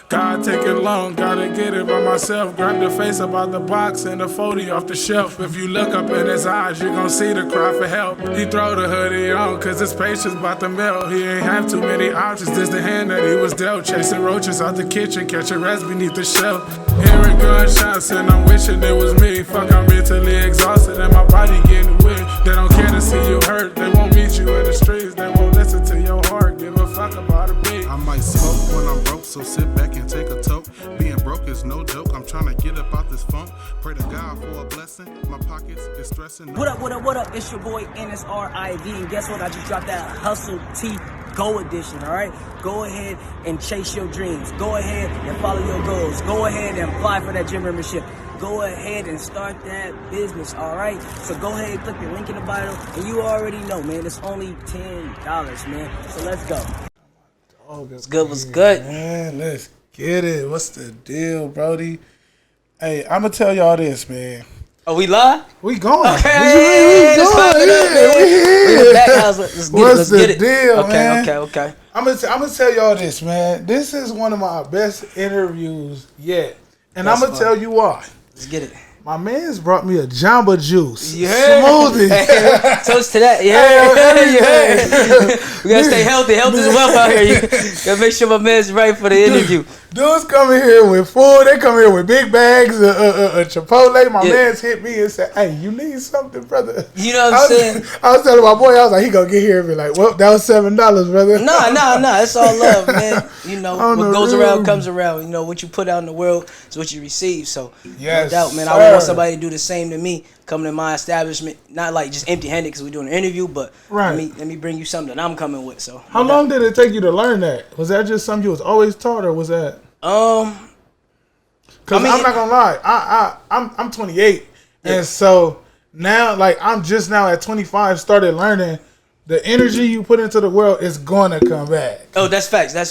God take it long, gotta get it by myself. Grab the face up out the box and the 40 off the shelf. If you look up in his eyes, you gon' see the cry for help. He throw the hoodie on, cause his patience bout to melt. He ain't have too many options, this the hand that he was dealt. Chasing roaches out the kitchen, catching rats beneath the shelf. Hearing gunshots and I'm wishing it was me. Fuck, I'm mentally exhausted and my body getting weak. They don't care to see you hurt, they won't meet you in the streets. They won't listen to your heart, give a fuck about a beat. I might smoke when I'm broke, so sit back and take a toke. Being broke is no joke, I'm trying to get up out this funk. Pray to God for a blessing, my pockets is stressing. What up? It's your boy NSRIV, and guess what? I just dropped that Hustle T Go edition, alright? Go ahead and chase your dreams. Go ahead and follow your goals. Go ahead and apply for that gym membership. Go ahead and start that business, alright? So go ahead and click the link in the bio, and you already know, man, it's only $10, man. So let's go. What's good? What's good? Man, let's get it. What's the deal, Brody? Hey, I'm gonna tell y'all this, man. Oh, we live? We going. Okay. We going. We back, guys. Let's get What's it. the deal, man? Okay. I'm gonna tell y'all this, man. This is one of my best interviews yet, and I'm gonna tell you why. Let's get it. My man's brought me a Jamba Juice smoothie. Toast to that. We gotta stay healthy. Health is wealth out here. You gotta make sure my man's right for the interview. Dudes come in here with food. They come here with big bags of Chipotle. My man's hit me and said, "Hey, you need something, brother?" You know what I'm saying? I was telling my boy, I was like, he gonna get here and be like, "Well, that was $7, brother." No. It's all love, man. You know, what goes around comes around. You know, what you put out in the world is what you receive. So, yes, no doubt, man. Sir. I would want somebody to do the same to me. Coming to my establishment, not like just empty-handed because we're doing an interview, but let me bring you something that I'm coming with. So, how long did it take you to learn that? Was that just something you was always taught, or was that? Because I'm not gonna lie, I'm 28, and so now, like, I'm just now at 25, started learning the energy you put into the world is gonna come back. Oh, that's facts. I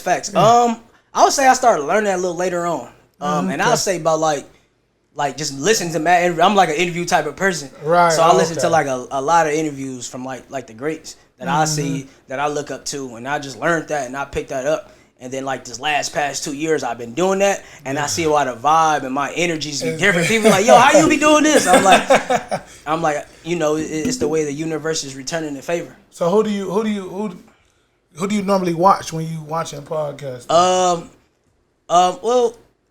would say I started learning that a little later on, and I'll say about like just listen to Matt. I'm like an interview type of person, right? So I listen to like a lot of interviews from like the greats that I see, that I look up to, and I just learned that and I picked that up. And then like this past 2 years, I've been doing that, and I see why the vibe and my energies be different. People like, yo, how you be doing this? I'm like, you know, it's the way the universe is returning the favor. So who do you normally watch when you watching podcasts? Well,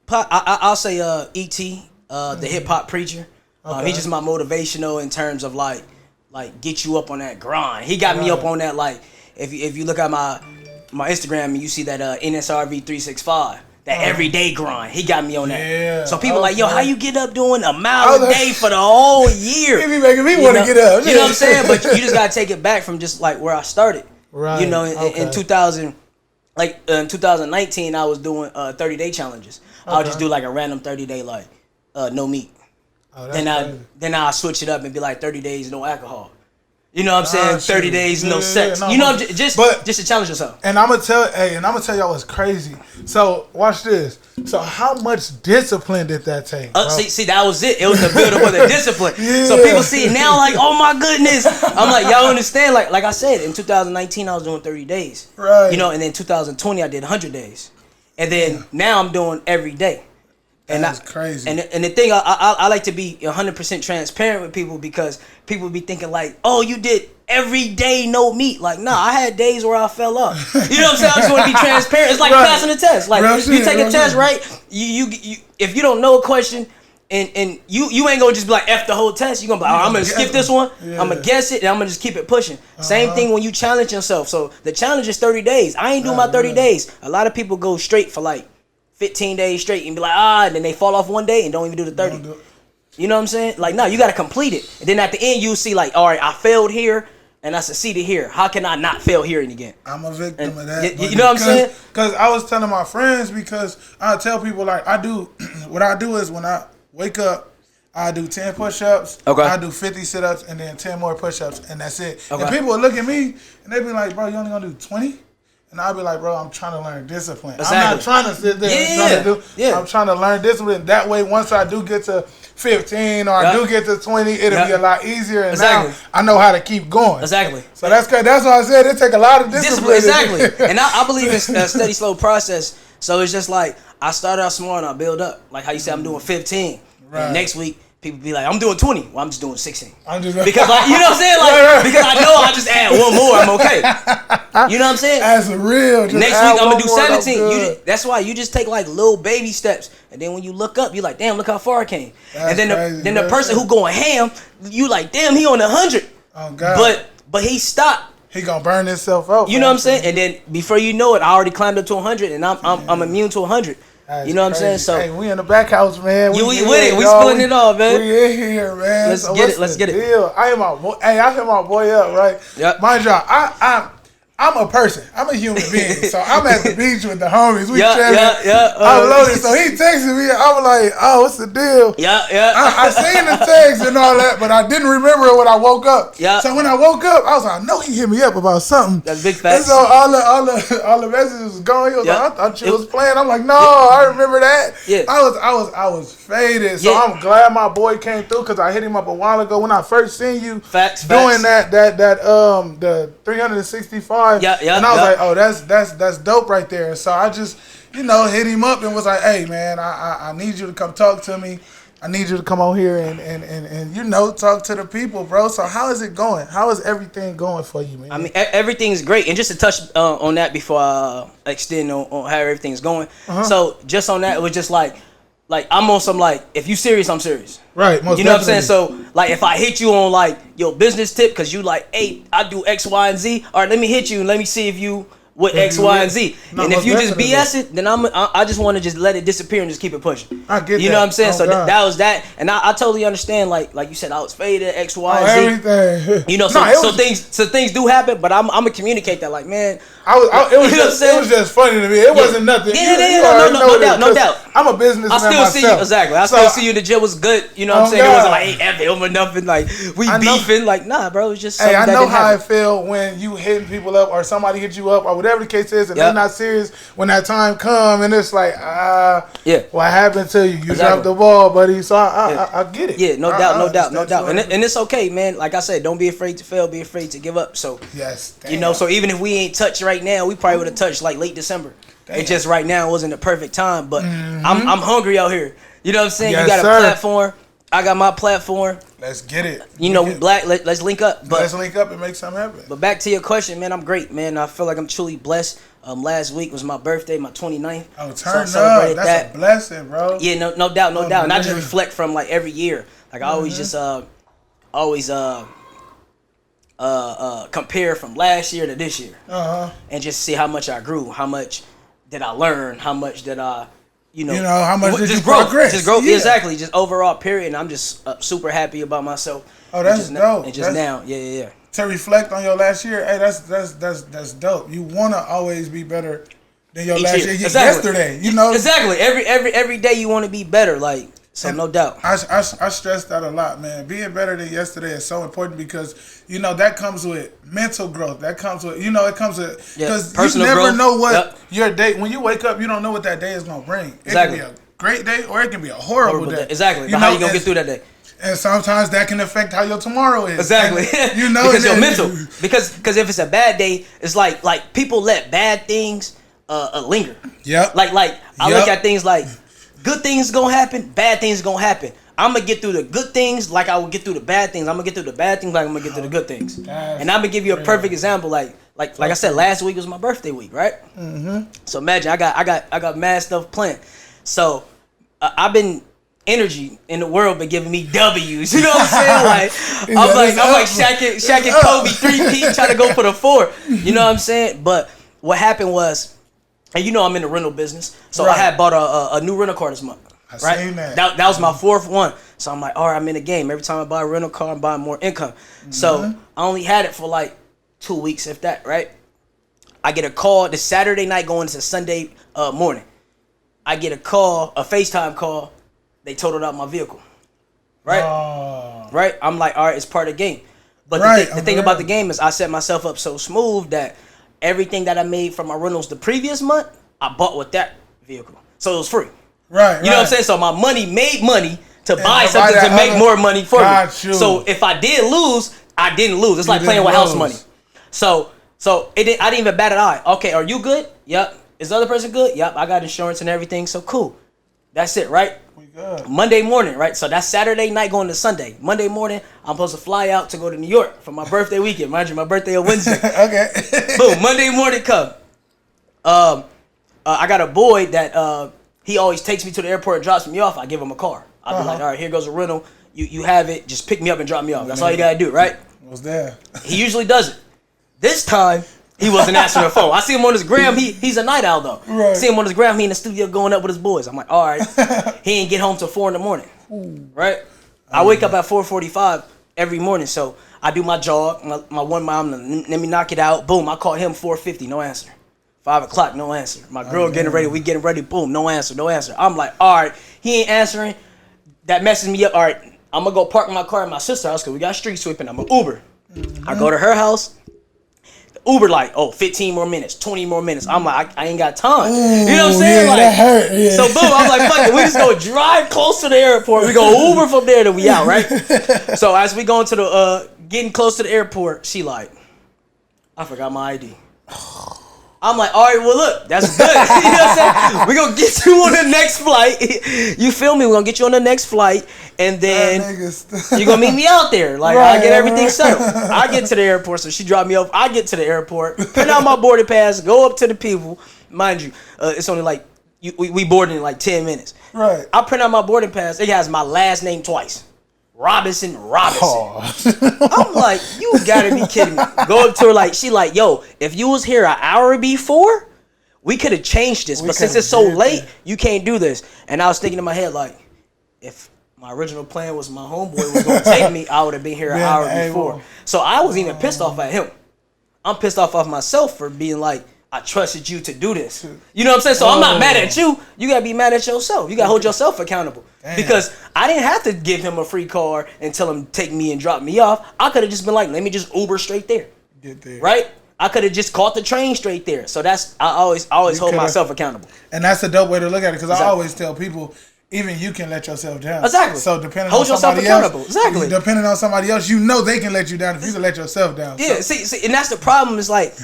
I'll say E.T. The hip hop preacher. He's just my motivational in terms of like get you up on that grind. He got me up on that. Like if you look at my Instagram and you see that NSRV 365, that everyday grind. He got me on that. Yeah. So people like, yo, how you get up doing a mile a day for the whole year? He be making me want to get up. You know what I'm saying? But you just gotta take it back from just like where I started. Right. You know, in 2019, I was doing 30-day challenges. I'll just do like a random 30-day like no meat. Then I switch it up and be like 30 days no alcohol. You know what I'm saying? 30 days no sex. You know, just to challenge yourself. And I'm gonna tell y'all what's crazy. So watch this. So how much discipline did that take? See, that was it. It was the build up of the discipline. So people see it now like, oh my goodness. I'm like, y'all understand? Like I said, in 2019 I was doing 30 days. Right. You know, and then 2020 I did 100 days, and then now I'm doing every day. And that's crazy. And the thing, I like to be 100% transparent with people, because people be thinking like, oh, you did every day no meat. Like, nah, I had days where I fell off. You know what I'm saying? I just want to be transparent. It's like passing a test. Like, you take a test, right? You if you don't know a question, and you ain't gonna just be like F the whole test. You gonna be like, I'm gonna skip this one. I'm gonna guess it, and I'm gonna just keep it pushing. Same thing when you challenge yourself. So the challenge is 30 days. I ain't doing my 30 days. A lot of people go straight for like 15 days straight and be like, and then they fall off one day and don't even do the 30. You know what I'm saying? Like, no, you got to complete it. And then at the end, you see like, all right, I failed here and I succeeded here. How can I not fail here and again? I'm a victim of that. You know what I'm saying? Because I was telling my friends, because I tell people like what I do is when I wake up, I do 10 push-ups, I do 50 sit-ups, and then 10 more push-ups, and that's it. Okay. And people will look at me and they be like, bro, you only gonna do 20? And I'll be like, bro, I'm trying to learn discipline. Exactly. I'm not trying to sit there and try to do. I'm trying to learn discipline. That way, once I do get to 15 or I do get to 20, it'll be a lot easier. And now I know how to keep going. Exactly. So that's why I said it take a lot of discipline. Exactly. And I believe in a steady, slow process. So it's just like I start out small and I build up. Like how you say I'm doing 15. Right. And next week people be like, I'm doing 20. Well, I'm just doing 16. I'm just Because like, you know what I'm saying? Like because I know I just add one more, I'm okay. You know what I'm saying? That's real. Just Next add week I'm one gonna do more and I'm 17. good. That's why you just take like little baby steps, and then when you look up, you like, damn, look how far I came. That's and then crazy, the person who going ham, you like, damn, he on 100. Oh God. But he stopped. He gonna burn himself out. You know what I'm saying? And then before you know it, I already climbed up to 100, and I'm immune to 100. That's you know what I'm saying? crazy. So hey, we in the back house, man. we in with it. here, We y'all. splitting it off, man. We in here, man. Let's So get what's it. Let's the get it. deal? I hit my boy up, right? Yep. Mind y'all, I'm a person. I'm a human being. So I'm at the beach with the homies. We chilling. I'm loaded. So he texted me. I'm like, oh, what's the deal? Yeah. I seen the text and all that, but I didn't remember it when I woke up. Yeah. So when I woke up, I was like, I know he hit me up about something. That's big And facts. so all the messages was going. He was like, I thought you was playing. I'm like, no, I remember that. Yeah. I was faded. So I'm glad my boy came through because I hit him up a while ago when I first seen you doing that the 365. Yeah. And I was like, oh, that's dope right there. So I just, hit him up and was like, hey man, I need you to come talk to me. I need you to come on here and talk to the people, bro. So how is it going? How is everything going for you, man? I mean, everything's great. And just to touch on that before I extend on how everything's going. So just on that, it was just like I'm on some like, if you serious, I'm serious. Right. Most you know definitely. what I'm saying? So like if I hit you on like your business tip, because you like, hey, I do X, Y, and Z. All right, let me hit you and let me see if you with X, Y, and Z. No, and if most you just definitely. BS it, then I just want to just let it disappear and just keep it pushing. I get You that. know what I'm saying? Oh, So God. that was that. And I totally understand, like you said, I was faded, X, Y, and Z. Everything. You know, so things do happen, but I'm gonna communicate that, like, man. It was just funny to me. It wasn't nothing. No doubt. I'm a businessman I still myself. see you exactly. I still see you. The gym was good. You know what I'm saying? It wasn't like, hey, F him or nothing. Like we beefing. Like nah, bro. It's just something I that know didn't how happen. I feel when you hitting people up or somebody hit you up or whatever the case is, and they're not serious when that time come, and it's like, what happened to you? You dropped the ball, buddy. So I get it. Yeah, no doubt. And it's okay, man. Like I said, don't be afraid to fail. Be afraid to give up. So yes, so even if we ain't touched right now, we probably would have touched like late December. It just right now wasn't the perfect time, but I'm hungry out here. You know what I'm saying? Yes, you got a sir. platform. I got my platform. Let's get it. We black. Let's link up. But let's link up and make something happen. But back to your question, man. I'm great, man. I feel like I'm truly blessed. Last week was my birthday, my 29th. Oh, so I turn up. celebrated That's a blessing, bro. Yeah, no doubt. And I just reflect from like every year. Like I always just compare from last year to this year, and just see how much I grew, how much did I learn, how much did I, how much did you grow, progress? just grow, Yeah. Exactly, just overall period. And I'm just super happy about myself. Oh, that's dope. And just now, yeah. To reflect on your last year, hey, that's dope. You want to always be better than your last year. Yesterday, Exactly. Every day you want to be better, like. So no doubt. I stress that a lot, man. Being better than yesterday is so important because that comes with mental growth. That comes with it comes with because you never know what your day. When you wake up, you don't know what that day is gonna bring. It can be a great day or it can be a horrible day. Exactly. But how you gonna get through that day? And sometimes that can affect how your tomorrow is. Exactly. And, because your mental. Because if it's a bad day, it's like people let bad things linger. Yep. Like I look at things like. Good things gonna happen, bad things gonna happen. I'm gonna get through the good things like I will get through the bad things. I'm gonna get through the bad things like I'm gonna get through the good things. And I'm gonna give you a perfect example. Like I said, last week was my birthday week, right? So imagine I got mad stuff planned. So I've been energy in the world been giving me W's. You know what I'm saying? I'm like Shaq and Kobe 3P trying to go for the 4. You know what I'm saying? But what happened was. And I'm in the rental business, so I had bought a new rental car this month. Right, seen that. That was my 4th one. So I'm like, all right, I'm in the game. Every time I buy a rental car, I'm buying more income. So I only had it for like 2 weeks, if that. Right, I get a call this Saturday night going into Sunday morning. I get a FaceTime call. They totaled out my vehicle. Right, I'm like, all right, it's part of the game. But the thing about the game is, I set myself up so smooth that. Everything that I made from my rentals the previous month, I bought with that vehicle. So it was free. Right. You know what I'm saying? So my money made money to buy something to make more money for me. So if I did lose, I didn't lose. It's like playing with house money. So I didn't even bat an eye. Okay, are you good? Yep. Is the other person good? Yep, I got insurance and everything, so cool. That's it, right? We good. Monday morning, right? So that's Saturday night going to Sunday. Monday morning, I'm supposed to fly out to go to New York for my birthday weekend. Mind you, my birthday on Wednesday. Okay. Boom, Monday morning come. I got a boy that he always takes me to the airport and drops me off. I give him a car. I'll be like, all right, here goes a rental. You have it. Just pick me up and drop me off. That's all you got to do, right? Was there. He usually does it. This time, he wasn't answering the phone. I see him on his gram. He's a night owl, though. Right. See him on his gram. He in the studio going up with his boys. I'm like, all right. He ain't get home till 4 in the morning. Right? I wake up at 4:45 every morning. So I do my jog, my 1 mile. Let me knock it out. Boom. I call him 4:50. No answer. 5 o'clock. No answer. My girl getting ready. We getting ready. Boom. No answer. No answer. I'm like, all right. He ain't answering. That messes me up. All right. I'm going to go park my car at my sister's house because we got street sweeping. I'm going to Uber. I go to her house. Uber like, 15 more minutes, 20 more minutes. I'm like, I ain't got time. You know what I'm saying? Yeah, like, that hurt. Yeah. So boom, I was like, fuck it. We just go drive close to the airport. We go Uber from there, then we out, right? So as we go into the, getting close to the airport, she like, I forgot my ID. I'm like, all right, well, look, that's good. You know what I'm saying? We're going to get you on the next flight. You feel me? We're going to get you on the next flight, and then you're going to meet me out there. Like, right, I get everything settled. I get to the airport, so she dropped me off. I get to the airport, print out my boarding pass, go up to the people. Mind you, it's only like, we boarded in like 10 minutes. Right. I print out my boarding pass. It has my last name twice. Robinson. Oh. I'm like, you gotta be kidding me. Go up to her like, she like, yo, if you was here an hour before, we could have changed this. But since it's so late, you can't do this. And I was thinking in my head like, if my original plan was my homeboy was gonna take me, I would have been here an hour before. So I was even pissed off at him. I'm pissed off myself for being like, I trusted you to do this. You know what I'm saying? So I'm not mad at you. You gotta be mad at yourself. You gotta hold yourself accountable. Damn. Because I didn't have to give him a free car and tell him take me and drop me off. I could have just been like, let me just Uber straight there. Get there. Right? I could have just caught the train straight there. So that's I always hold myself accountable. And that's a dope way to look at it, because I always tell people, even you can let yourself down. Exactly. So depending hold on somebody accountable. else, exactly. Depending on somebody else, you know they can let you down if you can let yourself down. Yeah. So. See, and that's the problem. Is like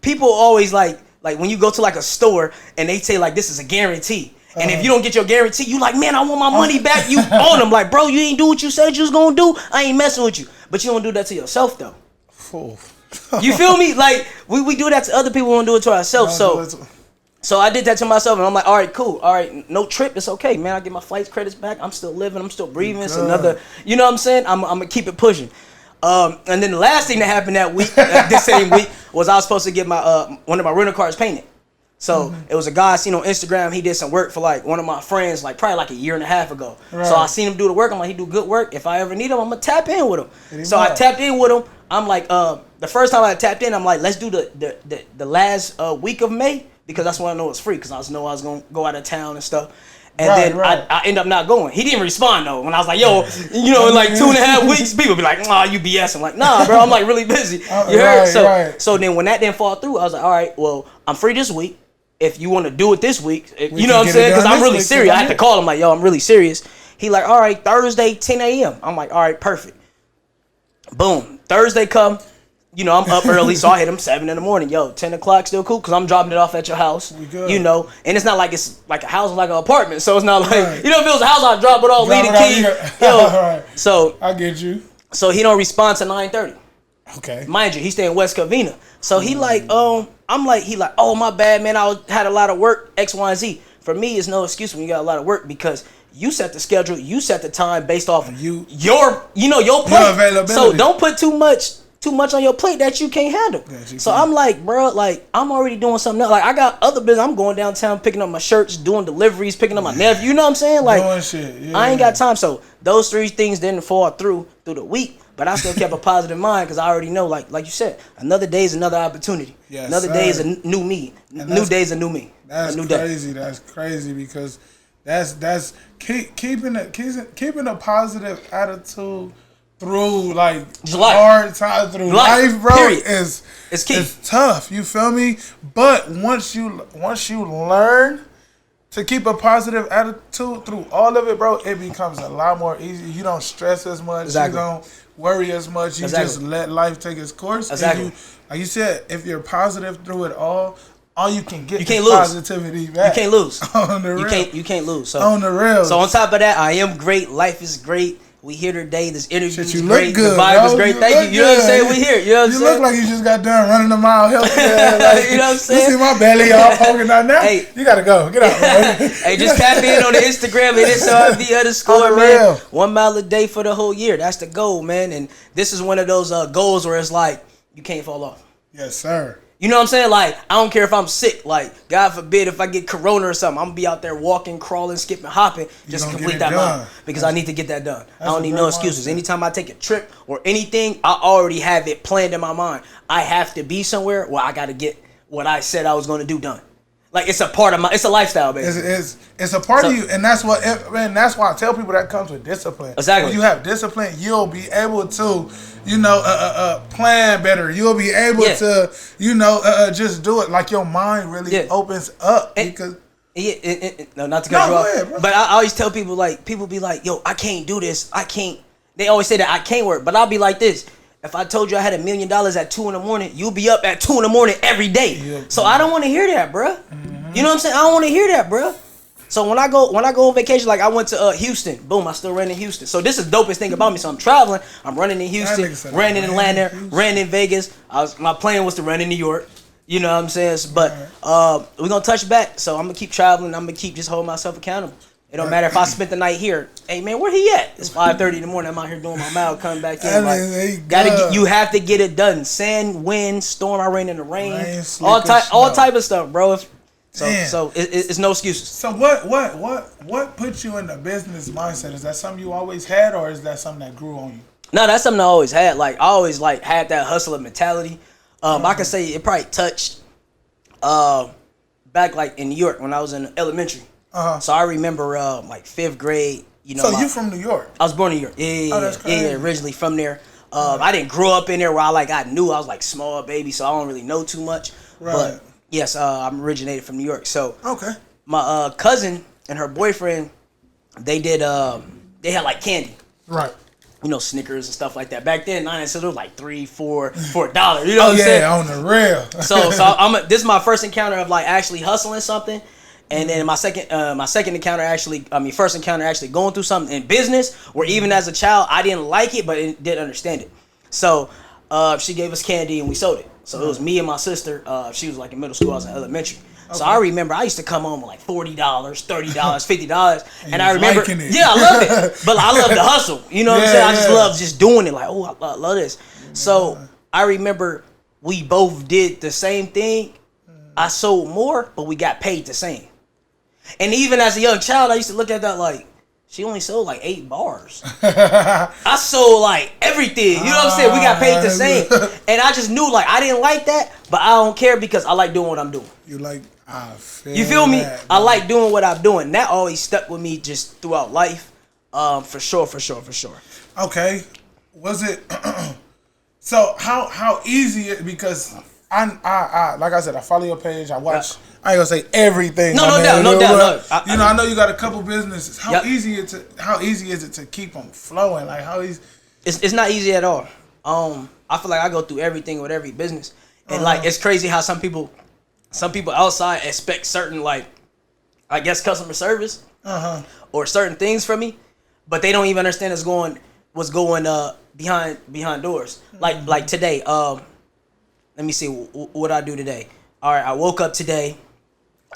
people always like when you go to like a store and they say like this is a guarantee. And if you don't get your guarantee, you like, man, I want my money back. You own them. Like, bro, you ain't do what you said you was going to do. I ain't messing with you. But you don't do that to yourself, though. You feel me? Like, we do that to other people. We don't do it to ourselves. So I did that to myself. And I'm like, all right, cool. All right, no trip. It's okay, man. I get my flight credits back. I'm still living. I'm still breathing. It's another, you know what I'm saying? I'm going to keep it pushing. And then the last thing that happened that week, this same week, was I was supposed to get my one of my rental cars painted. So it was a guy I seen on Instagram. He did some work for like one of my friends, like probably like a year and a half ago. Right. So I seen him do the work. I'm like, he do good work. If I ever need him, I'm gonna tap in with him. So I tapped in with him. I'm like, the first time I tapped in, I'm like, let's do the last week of May, because that's when I know it's free, because I know I was gonna go out of town and stuff. And then I end up not going. He didn't respond though. When I was like, yo, you know, in like 2.5 weeks, people be like, nah, you BS. I'm like, nah, bro, I'm like really busy. You heard? So then when that didn't fall through, I was like, all right, well, I'm free this week. If you want to do it this week, you know what I'm saying? Because I'm really serious. I had to call him like, yo, I'm really serious. He like, all right, Thursday, 10 a.m. I'm like, all right, perfect. Boom. Thursday come. You know, I'm up early, so I hit him 7 in the morning. Yo, 10 o'clock still cool, because I'm dropping it off at your house. You know, and it's not like it's like a house, like an apartment. So it's not like, you know, if it was a house, I'd drop it off, leave the key. Yo, so I get you. So he don't respond to 9:30. Okay. Mind you, he stay in West Covina. So he like, I'm like, he like, oh, my bad, man. Had a lot of work, X, Y, and Z. For me, it's no excuse when you got a lot of work, because you set the schedule, you set the time based off of your plate. Your availability. So don't put too much on your plate that you can't handle. So I'm like, bro, like, I'm already doing something else. Like, I got other business. I'm going downtown picking up my shirts, doing deliveries, picking up my nephew. You know what I'm saying? Like, doing shit. Yeah. I ain't got time. So those 3 things didn't fall through the week. But I still kept a positive mind, because I already know, like you said, another day is another opportunity. Yes, another day is a new me. New day is a new me. That's crazy. That's crazy, because that's keeping a positive attitude through like hard times, through life, bro. It's key. It's tough. You feel me? But once you learn to keep a positive attitude through all of it, bro, it becomes a lot more easy. You don't stress as much. Exactly. You don't worry as much. You just let life take its course. Exactly. And like you said, if you're positive through it all, all you can get you can't is lose. positivity back. You can't lose. On the real. You can't lose. So on the real. So on top of that, I am great. Life is great. We here today. This interview is great. Good, the vibe bro. is great. Thank you. You know what I'm saying? We here. You know what I'm saying? You look like you just got done running a mile healthy. Like, you know what I'm saying? You see my belly all poking out now? Hey. You gotta go. Get out, bro. Hey, just tap in on the Instagram. It is NSRIV_, man. 1 mile a day for the whole year. That's the goal, man. And this is one of those goals where it's like, you can't fall off. Yes, sir. You know what I'm saying? Like, I don't care if I'm sick. Like, God forbid if I get corona or something, I'm going to be out there walking, crawling, skipping, hopping just to complete that mile. Because I need to get that done. I don't need no excuses. Anytime I take a trip or anything, I already have it planned in my mind. I have to be somewhere where I got to get what I said I was going to do done. Like, it's a part of it's a lifestyle, basically. It's a part of you, and that's why I tell people that comes with discipline. Exactly. When you have discipline, you'll be able to, plan better. You'll be able to, just do it. Like your mind really opens up because. No, not to cut you off. But I always tell people, like, people be like, yo, I can't do this. I can't. They always say that I can't work, but I'll be like this. If I told you I had $1 million at 2 a.m, you'll be up at 2 a.m every day. Yeah. So I don't want to hear that, bruh. Mm-hmm. You know what I'm saying? I don't want to hear that, bruh. So when I go on vacation, like I went to Houston, boom, I still ran in Houston. So this is the dopest thing about me. So I'm traveling, I'm running in Houston, ran in Atlanta, ran in Vegas. My plan was to run in New York. You know what I'm saying? But we're gonna touch back. So I'm gonna keep traveling. I'm gonna keep just holding myself accountable. It don't matter if I spent the night here. Hey man, where he at? It's 5:30 in the morning. I'm out here doing my mile, coming back in. Like, you have to get it done. Sand, wind, storm. I ran in the rain, all type of stuff, bro. So it's no excuses. So what put you in the business mindset? Is that something you always had, or is that something that grew on you? No, that's something I always had. Like I always had that hustler mentality. I can say it probably touched back like in New York when I was in elementary. So I remember like 5th grade. So you from New York? I was born in New York. Yeah, originally from there. I didn't grow up in there where I knew I was like small baby, so I don't really know too much. Right. But yes, I'm originated from New York. So my cousin and her boyfriend, they had like candy. Right. Snickers and stuff like that. Back then, 9 cents was like $3, $4 for $1. You know what I'm saying? On the real. so this is my first encounter of like actually hustling something. And then my second encounter first encounter actually going through something in business, where even as a child I didn't like it, but didn't understand it. So she gave us candy and we sold it. So it was me and my sister. She was like in middle school, I was in elementary. Okay. So I remember I used to come home with like $40, $30, $50, and I remember, I love it, but I love the hustle. You know what I'm saying? I just love just doing it. Like, oh, I love this. So I remember we both did the same thing. I sold more, but we got paid the same. And even as a young child, I used to look at that like, she only sold like 8 bars. I sold like everything. You know what I'm saying? We got paid the same. And I just knew like I didn't like that, but I don't care because I like doing what I'm doing. You feel me? I like doing what I'm doing. That always stuck with me just throughout life. For sure. Okay. Was it so how easy it, because I like I said, I follow your page, I watch I ain't gonna say everything. No doubt. I know you got a couple businesses. How easy is it to keep them flowing? Like how easy? It's not easy at all. I feel like I go through everything with every business, and like it's crazy how some people outside expect certain, like, I guess, customer service or certain things from me, but they don't even understand what's going behind doors. Like today. Let me see what I do today. All right, I woke up today.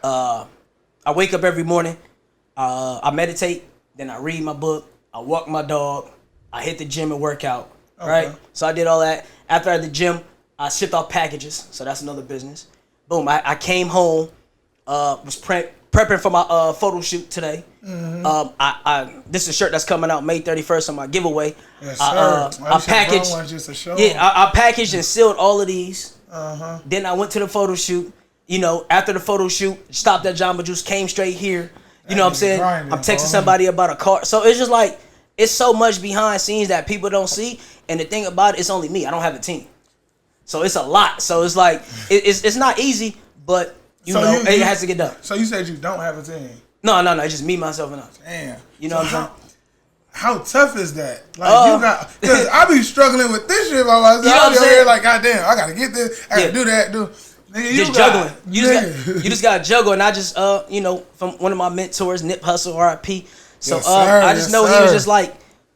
I wake up every morning. I meditate. Then I read my book. I walk my dog. I hit the gym and work out. Okay. Right? So I did all that. After I did the gym, I shipped off packages. So that's another business. Boom. I came home. Was prepping for my photo shoot today. Mm-hmm. This is a shirt that's coming out May 31st on my giveaway. Yes, sir. I packaged. I packaged and sealed all of these. Then I went to the photo shoot. After the photo shoot, stopped at Jamba Juice, came straight here. You know what I'm saying? I'm texting somebody about a car. So it's just like, it's so much behind scenes that people don't see. And the thing about it, it's only me. I don't have a team. So it's a lot. So it's like, it's not easy, but it has to get done. So you said you don't have a team? No. It's just me, myself, and I. Damn. You know what I'm saying? How tough is that? Like because I be struggling with this shit by myself. You know what I'm saying? Like, goddamn, I gotta get this, I gotta do that, just juggling. You just got to juggle. And I just, from one of my mentors, Nip Hustle, R.I.P. So I just know he was just like,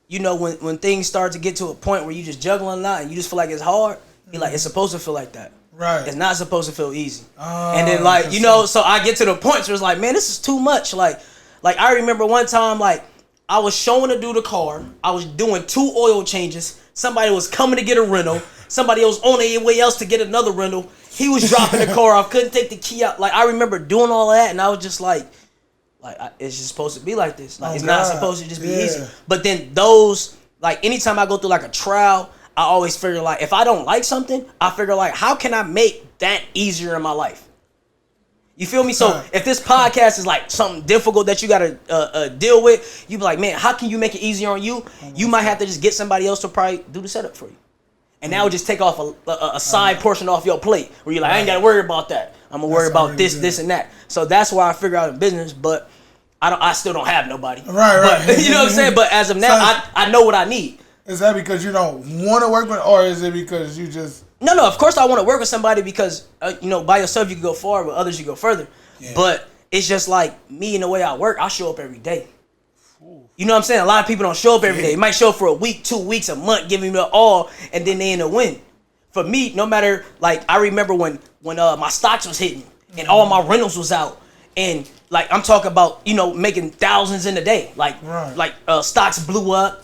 when things start to get to a point where you just juggling a lot and you just feel like it's hard, he like, it's supposed to feel like that. Right. It's not supposed to feel easy. And then like, so I get to the point where it's like, man, this is too much. Like I remember one time, like I was showing to do the car. I was doing 2 oil changes. Somebody was coming to get a rental. Somebody else on their way else to get another rental. He was dropping the car off. Couldn't take the key out. Like I remember doing all of that, and I was just like it's just supposed to be like this. Like it's not supposed to just be easy. But then those, like anytime I go through like a trial, I always figure like if I don't like something, I figure like how can I make that easier in my life? You feel me? So if this podcast is like something difficult that you gotta deal with, you be like, man, how can you make it easier on you? You might have to just get somebody else to probably do the setup for you. And that would just take off a side portion off your plate where you're like, I ain't got to worry about that. I'm going to worry about this, and that. So that's why I figure out in business, but I still don't have nobody. Right. But, you know what I'm saying? But as of now, I know what I need. Is that because you don't want to work with, or is it because you just... No, of course I want to work with somebody because, by yourself you can go far, with others you go further. Yeah. But it's just like me and the way I work, I show up every day. You know what I'm saying? A lot of people don't show up every day. They might show up for a week, 2 weeks, a month, giving me the all, and then they end up winning. For me, no matter, like, I remember when my stocks was hitting and all my rentals was out, and like I'm talking about, making thousands in a day. Like stocks blew up,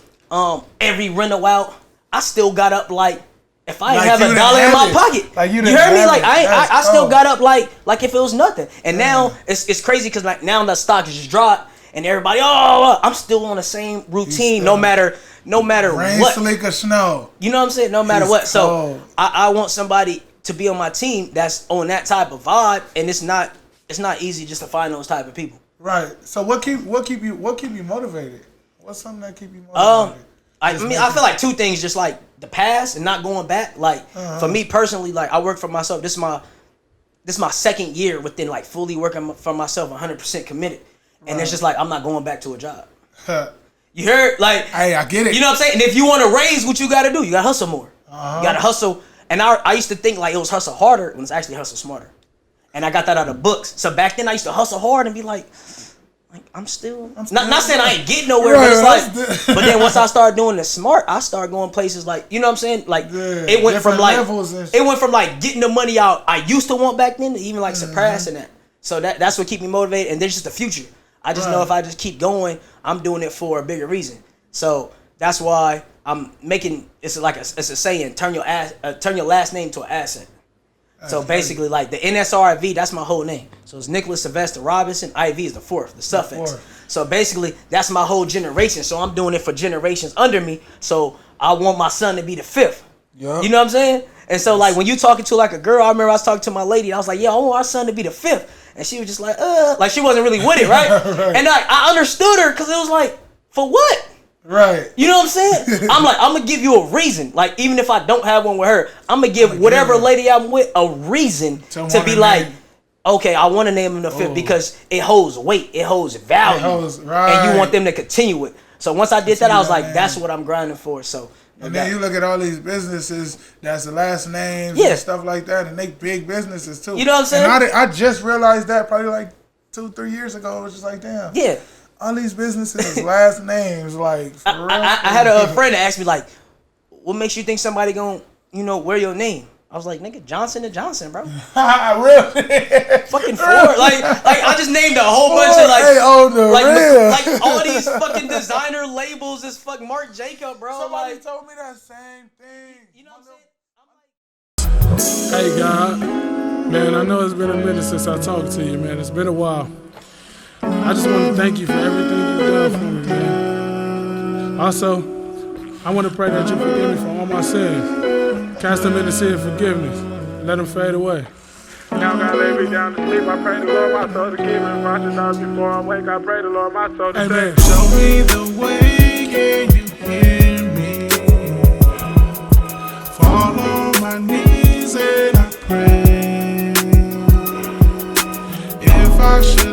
every rental out. I still got up like if I didn't have $1 in my pocket. Like you heard me? Like I still got up like if it was nothing. And now it's crazy because like now the stock is just dropped. And everybody, I'm still on the same routine, no matter rain, what. Rain, slick, or snow. You know what I'm saying? No matter what. So I want somebody to be on my team that's on that type of vibe, and it's not easy just to find those type of people. Right. So what keep you motivated? What's something that keep you motivated? I feel like 2 things, just like the past and not going back. Like for me personally, like I work for myself. This is my second year within like fully working for myself, 100% committed. And it's just like, I'm not going back to a job. You heard? Like, hey, I get it. You know what I'm saying? And if you want to raise, what you got to do? You got to hustle more. You got to hustle. And I used to think like it was hustle harder when it's actually hustle smarter. And I got that out of books. So back then I used to hustle hard and be like I'm still not saying I ain't getting nowhere, but it's like, but then once I started doing the smart, I started going places like, you know what I'm saying? Like it went from like getting the money out I used to want back then to even like surpassing that. So that's what keep me motivated. And there's just the future. I just know if I just keep going, I'm doing it for a bigger reason. So that's why I'm making it's a saying, turn your last name to an asset. So basically, like the NSRIV, that's my whole name. So it's Nicholas Sylvester Robinson. IV is the 4th, the suffix. So basically, that's my whole generation. So I'm doing it for generations under me. So I want my son to be the 5th. Yep. You know what I'm saying? And so like when you talking to like a girl, I remember I was talking to my lady. I was like, I want our son to be the 5th. And she was just like she wasn't really with it, right? Right. And I understood her because it was like, for what? Right. You know what I'm saying? I'm like, I'm going to give you a reason. Like, even if I don't have one with her, I'm going to give whatever lady I'm with a reason to be like, okay, I want to name him the 5th because it holds weight. It holds value. And you want them to continue it. So once I did that, I was like, that's what I'm grinding for. So. And then you look at all these businesses that's the last names and stuff like that, and they big businesses too. You know what I'm saying? And I just realized that probably like 2-3 years ago. I was just like, damn. Yeah. All these businesses is last names, like for real. I had a friend that asked me like, what makes you think somebody gonna, wear your name? I was like, nigga, Johnson & Johnson, bro. Really? Fucking Ford. Like I just named a whole bunch of like all these fucking designer labels is fuck Marc Jacob, bro. Somebody told me that same thing. You know what I'm saying? Hey God, man, I know it's been a minute since I talked to you, man. It's been a while. I just want to thank you for everything you've done for me, man. Also, I want to pray that you forgive me for all my sins. Cast them in the sea of forgiveness. Let them fade away. Now God lay me down to sleep. I pray the Lord my soul to keep me. Watch it out before I wake. I pray the Lord my soul to save. Show me the way, can you hear me? Fall on my knees and I pray. If I should